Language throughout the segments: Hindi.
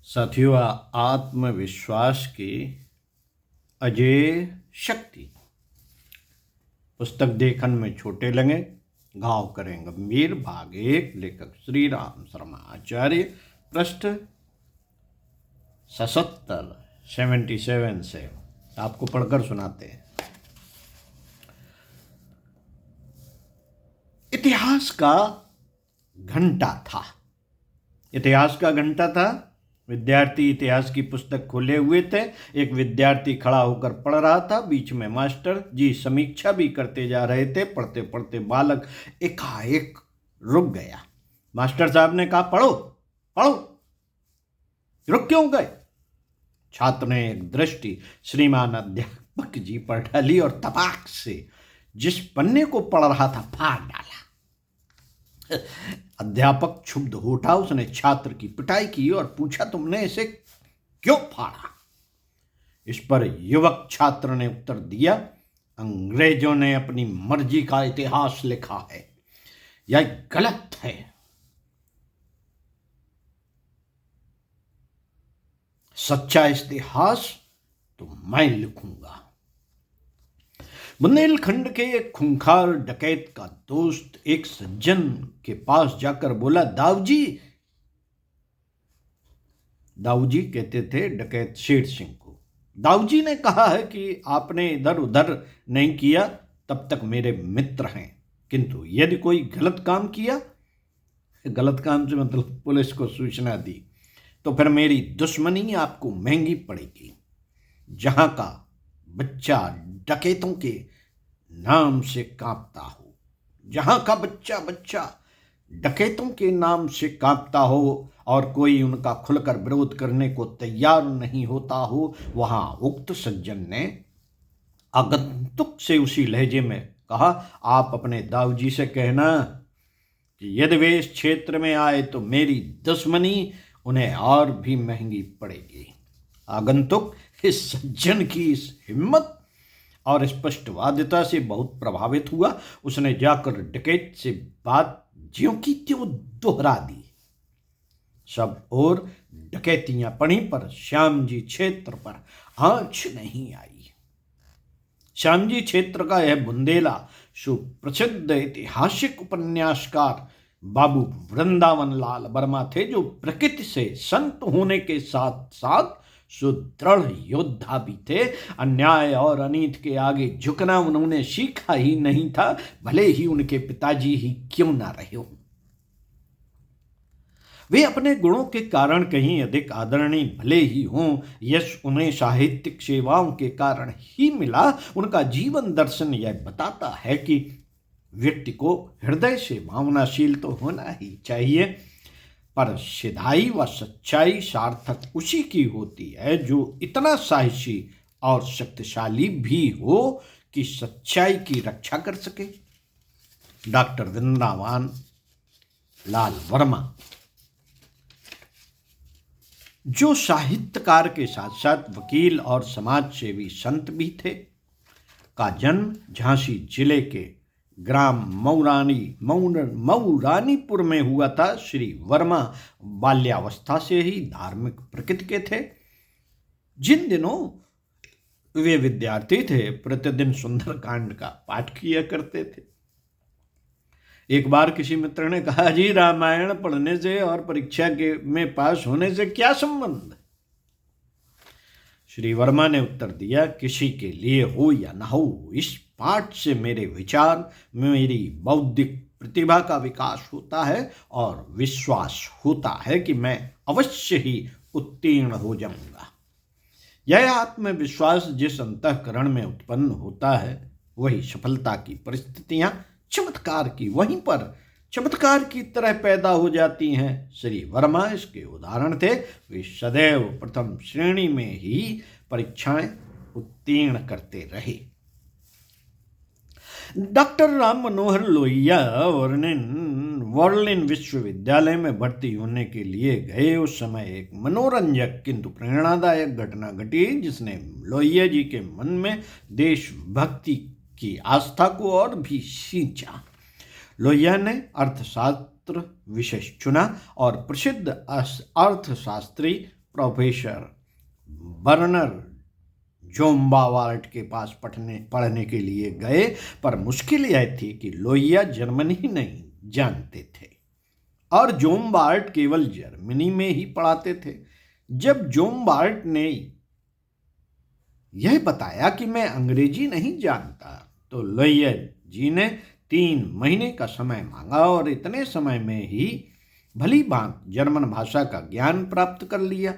साथियों, आत्मविश्वास की अजेय शक्ति। पुस्तक देखन में छोटे लगे, घाव करें गंभीर। भाग 1। लेखक श्री राम शर्मा आचार्य। पृष्ठ 77 से आपको पढ़कर सुनाते हैं। इतिहास का घंटा था। इतिहास का घंटा था। विद्यार्थी इतिहास की पुस्तक खोले हुए थे। एक विद्यार्थी खड़ा होकर पढ़ रहा था। बीच में मास्टर जी समीक्षा भी करते जा रहे थे। पढ़ते पढ़ते बालक एकाएक रुक गया। मास्टर साहब ने कहा, पढ़ो पढ़ो। रुक क्यों गए? छात्र ने एक दृष्टि श्रीमान अध्यापक जी पर डाली और तपाक से जिस पन्ने को पढ़ रहा था फाड़ डाला। अध्यापक क्षुब्ध हो उठा। उसने छात्र की पिटाई की और पूछा, तुमने इसे क्यों फाड़ा? इस पर युवक छात्र ने उत्तर दिया, अंग्रेजों ने अपनी मर्जी का इतिहास लिखा है। यह गलत है। सच्चा इतिहास तो मैं लिखूंगा। बुंदेलखंड के एक खूंखार डकैत का दोस्त एक सज्जन के पास जाकर बोला, दाऊजी। दाऊजी कहते थे डकैत शेर सिंह को। दाऊजी ने कहा है कि आपने इधर उधर नहीं किया, तब तक मेरे मित्र हैं, किंतु यदि कोई गलत काम किया, गलत काम से मतलब पुलिस को सूचना दी, तो फिर मेरी दुश्मनी आपको महंगी पड़ेगी। जहां का बच्चा डकैतों के नाम से कांपता हो, जहां का बच्चा डकैतों के नाम से कांपता हो और कोई उनका खुलकर विरोध करने को तैयार नहीं होता हो, वहां उक्त सज्जन ने आगंतुक से उसी लहजे में कहा, आप अपने दाऊजी से कहना कि यदि वे इस क्षेत्र में आए तो मेरी दुश्मनी उन्हें और भी महंगी पड़ेगी। आगंतुक इस सज्जन की इस हिम्मत और स्पष्टवादिता से बहुत प्रभावित हुआ। उसने जाकर डकैत से बात ज्यों की त्यों दोहरा दी। सब और डकैतियां पड़ी पर श्याम जी क्षेत्र पर आंच नहीं आई। श्याम जी क्षेत्र का यह बुंदेला सुप्रसिद्ध ऐतिहासिक उपन्यासकार बाबू वृंदावन लाल वर्मा थे, जो प्रकृति से संत होने के साथ साथ सुदृढ़ योद्धा भी थे। अन्याय और अनीत के आगे झुकना उन्होंने सीखा ही नहीं था, भले ही उनके पिताजी ही क्यों ना रहे हों। वे अपने गुणों के कारण कहीं अधिक आदरणीय भले ही हों, यश उन्हें साहित्यिक सेवाओं के कारण ही मिला। उनका जीवन दर्शन यह बताता है कि व्यक्ति को हृदय से भावनाशील तो होना ही चाहिए, पर सिधाई व सच्चाई सार्थक उसी की होती है जो इतना साहसी और शक्तिशाली भी हो कि सच्चाई की रक्षा कर सके। डॉक्टर वृंदावन लाल वर्मा, जो साहित्यकार के साथ साथ वकील और समाज सेवी संत भी थे, का जन्म झांसी जिले के ग्राम मऊरानीपुर में हुआ था। श्री वर्मा बाल्यावस्था से ही धार्मिक प्रकृति के थे। जिन दिनों वे विद्यार्थी थे, प्रतिदिन सुंदरकांड का पाठ किया करते थे। एक बार किसी मित्र ने कहा, जी रामायण पढ़ने से और परीक्षा में पास होने से क्या संबंध? श्री वर्मा ने उत्तर दिया, किसी के लिए हो या न हो, इस पाठ से मेरे विचार, मेरी बौद्धिक प्रतिभा का विकास होता है और विश्वास होता है कि मैं अवश्य ही उत्तीर्ण हो जाऊंगा। यह आत्मविश्वास जिस अंतःकरण में उत्पन्न होता है, वही सफलता की परिस्थितियां चमत्कार की वहीं पर चमत्कार की तरह पैदा हो जाती हैं। श्री वर्मा इसके उदाहरण थे। वे सदैव प्रथम श्रेणी में ही परीक्षाएं उत्तीर्ण करते रहे। डॉक्टर राम मनोहर लोहिया वर्लिन विश्वविद्यालय में भर्ती होने के लिए गए। उस समय एक मनोरंजक किंतु प्रेरणादायक घटना घटी, जिसने लोहिया जी के मन में देशभक्ति की आस्था को और भी सींचा। लोहिया ने अर्थशास्त्र विषय चुना और प्रसिद्ध अर्थशास्त्री प्रोफेसर बर्नर जोम्बावार्ट के पास पढ़ने के लिए गए, पर मुश्किल यह थी कि लोहिया जर्मनी नहीं जानते थे और जोम्बार्ट केवल जर्मनी में ही पढ़ाते थे। जब जोम्बार्ट ने यह बताया कि मैं अंग्रेजी नहीं जानता, तो लोहिया जी ने 3 महीने का समय मांगा और इतने समय में ही भली भांत जर्मन भाषा का ज्ञान प्राप्त कर लिया।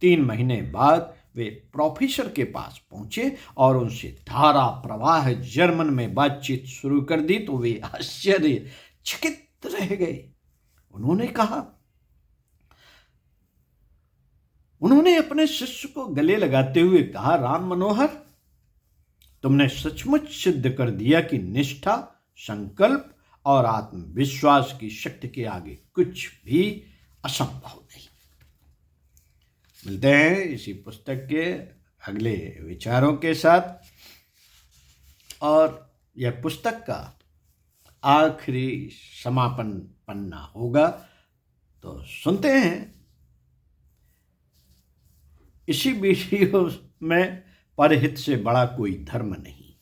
3 महीने बाद वे प्रोफेसर के पास पहुंचे और उनसे धारा प्रवाह जर्मन में बातचीत शुरू कर दी तो वे आश्चर्यचकित रह गए। उन्होंने अपने शिष्य को गले लगाते हुए कहा, राम मनोहर, तुमने सचमुच सिद्ध कर दिया कि निष्ठा, संकल्प और आत्मविश्वास की शक्ति के आगे कुछ भी असंभव नहीं। मिलते हैं इसी पुस्तक के अगले विचारों के साथ, और यह पुस्तक का आखिरी समापन पन्ना होगा, तो सुनते हैं। इसी वीडियो में परहित से बड़ा कोई धर्म नहीं।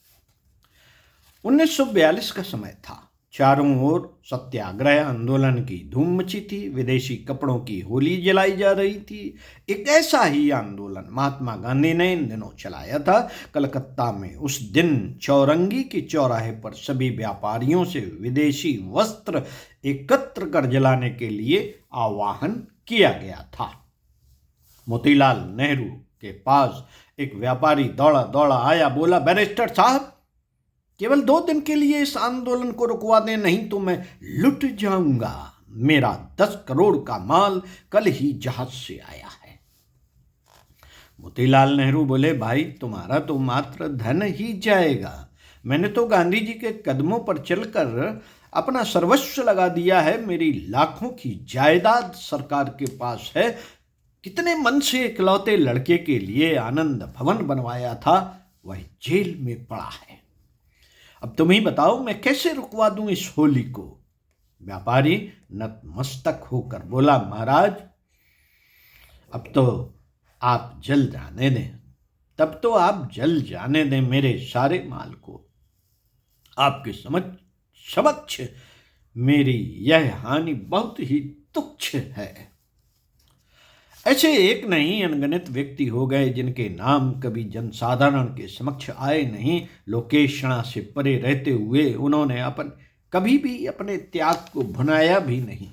1942 का समय था। चारों ओर सत्याग्रह आंदोलन की धूम मची थी। विदेशी कपड़ों की होली जलाई जा रही थी। एक ऐसा ही आंदोलन महात्मा गांधी ने इन दिनों चलाया था। कलकत्ता में उस दिन चौरंगी के चौराहे पर सभी व्यापारियों से विदेशी वस्त्र एकत्र कर जलाने के लिए आह्वान किया गया था। मोतीलाल नेहरू के पास एक व्यापारी दौड़ा दौड़ा आया, बोला, बैरिस्टर साहब, केवल 2 दिन के लिए इस आंदोलन को रुकवा दें, नहीं तो मैं लुट जाऊंगा। मेरा 10 करोड़ का माल कल ही जहाज से आया है। मोतीलाल नेहरू बोले, भाई, तुम्हारा तो मात्र धन ही जाएगा। मैंने तो गांधी जी के कदमों पर चलकर अपना सर्वस्व लगा दिया है। मेरी लाखों की जायदाद सरकार के पास है। कितने मन से इकलौते लड़के के लिए आनंद भवन बनवाया था, वह जेल में पड़ा है। अब तुम ही बताओ, मैं कैसे रुकवा दूं इस होली को। व्यापारी नतमस्तक होकर बोला, महाराज, अब तो आप जल जाने दें। तब तो आप जल जाने दें मेरे सारे माल को। आपके समक्ष मेरी यह हानि बहुत ही तुच्छ है। ऐसे एक नहीं अनगिनत व्यक्ति हो गए जिनके नाम कभी जनसाधारण के समक्ष आए नहीं। लोकेशणा से परे रहते हुए उन्होंने कभी भी अपने त्याग को भुनाया भी नहीं।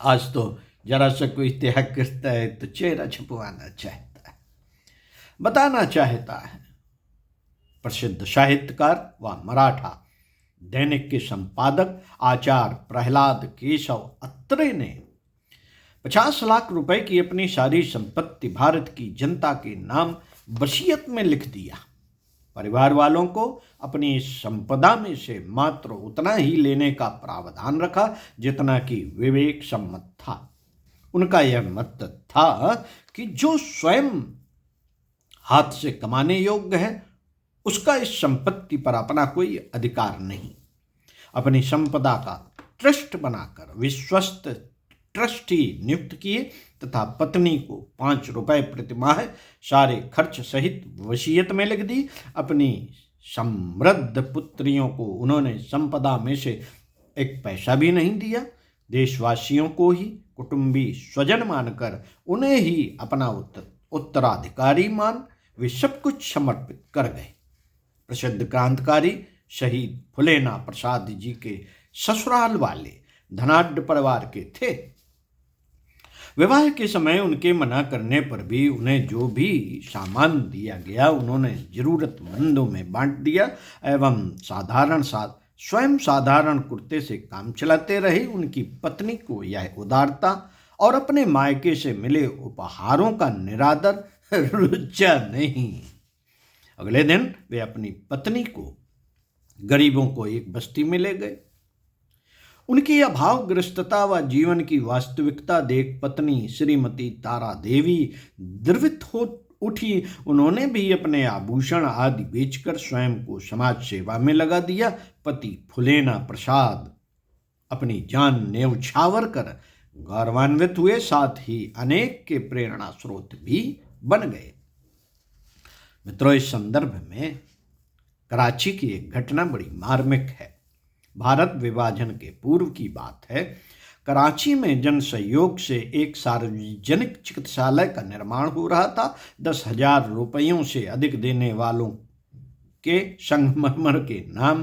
आज तो जरा सा कोई त्याग करता है तो चेहरा छुपवाना चाहता है, बताना चाहता है। प्रसिद्ध साहित्यकार व मराठा दैनिक के संपादक आचार्य प्रहलाद केशव अत्रे ने 50 लाख रुपए की अपनी सारी संपत्ति भारत की जनता के नाम वसीयत में लिख दिया। परिवार वालों को अपनी इस संपदा में से मात्र उतना ही लेने का प्रावधान रखा जितना कि विवेक सम्मत था। उनका यह मत था कि जो स्वयं हाथ से कमाने योग्य है, उसका इस संपत्ति पर अपना कोई अधिकार नहीं। अपनी संपदा का ट्रस्ट बनाकर विश्वस्त ट्रस्टी नियुक्त किए तथा पत्नी को 5 रुपए प्रतिमाह सारे खर्च सहित वसीयत में लिख दी। अपनी समृद्ध पुत्रियों को उन्होंने संपदा में से 1 पैसा भी नहीं दिया। देशवासियों को ही कुटुंबी स्वजन मानकर उन्हें ही अपना उत्तराधिकारी मान वे सब कुछ समर्पित कर गए। प्रसिद्ध क्रांतिकारी शहीद फुलेना प्रसाद जी के ससुराल वाले धनाढ्य परिवार के थे। विवाह के समय उनके मना करने पर भी उन्हें जो भी सामान दिया गया उन्होंने जरूरतमंदों में बांट दिया एवं स्वयं साधारण कुर्ते से काम चलाते रहे। उनकी पत्नी को यह उदारता और अपने मायके से मिले उपहारों का निरादर रुचा नहीं। अगले दिन वे अपनी पत्नी को गरीबों को एक बस्ती में ले गए। उनकी अभावग्रस्तता व जीवन की वास्तविकता देख पत्नी श्रीमती तारा देवी द्रवित हो उठी। उन्होंने भी अपने आभूषण आदि बेचकर स्वयं को समाज सेवा में लगा दिया। पति फुलेना प्रसाद अपनी जान न्यौछावर कर गौरवान्वित हुए, साथ ही अनेक के प्रेरणा स्रोत भी बन गए। मित्रों, इस संदर्भ में कराची की एक घटना बड़ी मार्मिक है। भारत विभाजन के पूर्व की बात है। कराची में जन सहयोग से एक सार्वजनिक चिकित्सालय का निर्माण हो रहा था। 10,000 रुपयों से अधिक देने वालों के संगमरमर के नाम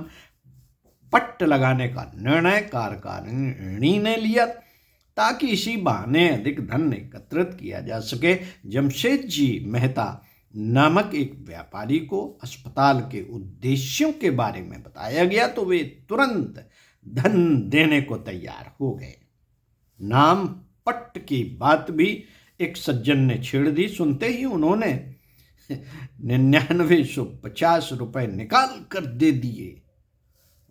पट्ट लगाने का निर्णय कार्यकारिणी ने लिया ताकि इसी बहाने अधिक धन एकत्रित किया जा सके। जमशेद जी मेहता नामक एक व्यापारी को अस्पताल के उद्देश्यों के बारे में बताया गया तो वे तुरंत धन देने को तैयार हो गए। नाम पट्ट की बात भी एक सज्जन ने छेड़ दी। सुनते ही उन्होंने 9950 रुपए निकाल कर दे दिए।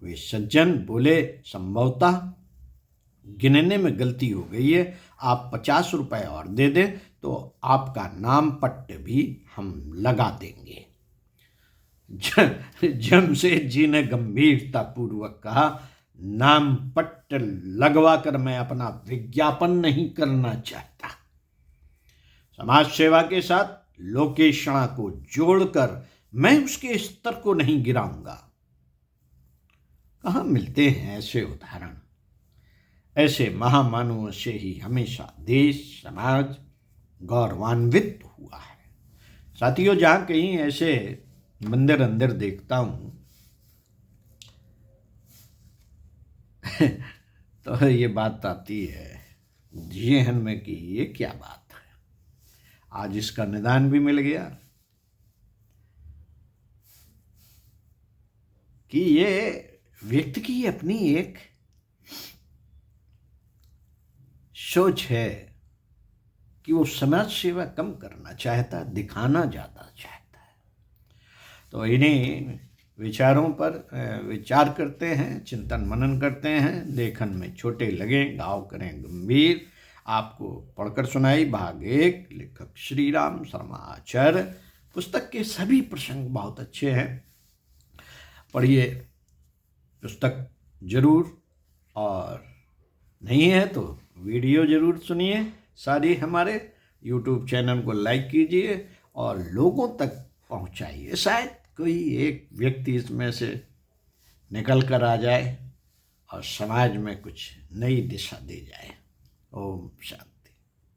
वे सज्जन बोले, संभवतः गिनने में गलती हो गई है, आप 50 रुपए और दे दें तो आपका नाम पट्ट भी हम लगा देंगे। जमशेद जी ने गंभीरता पूर्वक कहा, नाम पट्ट लगवा कर मैं अपना विज्ञापन नहीं करना चाहता। समाज सेवा के साथ लोकेशणा को जोड़कर मैं उसके स्तर को नहीं गिराऊंगा। कहाँ मिलते हैं ऐसे उदाहरण? ऐसे महामानवों से ही हमेशा देश समाज गौरवान्वित हुआ है। साथियों, जहाँ कहीं ऐसे मंदिर अंदर देखता हूँ तो ये बात आती है जहन में कि ये क्या बात है, आज इसका निदान भी मिल गया कि ये व्यक्ति की अपनी एक सोच है कि वो समाज सेवा कम करना चाहता, दिखाना ज़्यादा चाहता है। तो इन्हीं विचारों पर विचार करते हैं, चिंतन मनन करते हैं। लेखन में छोटे लगे, गाँव करें गंभीर। आपको पढ़कर सुनाई भाग 1, लेखक श्री राम शर्मा आचार्य। पुस्तक के सभी प्रसंग बहुत अच्छे हैं, पढ़िए पुस्तक जरूर, और नहीं है तो वीडियो जरूर सुनिए। सारी हमारे YouTube चैनल को लाइक कीजिए और लोगों तक पहुंचाइए। शायद कोई एक व्यक्ति इसमें से निकल कर आ जाए और समाज में कुछ नई दिशा दे जाए। ओम शांति।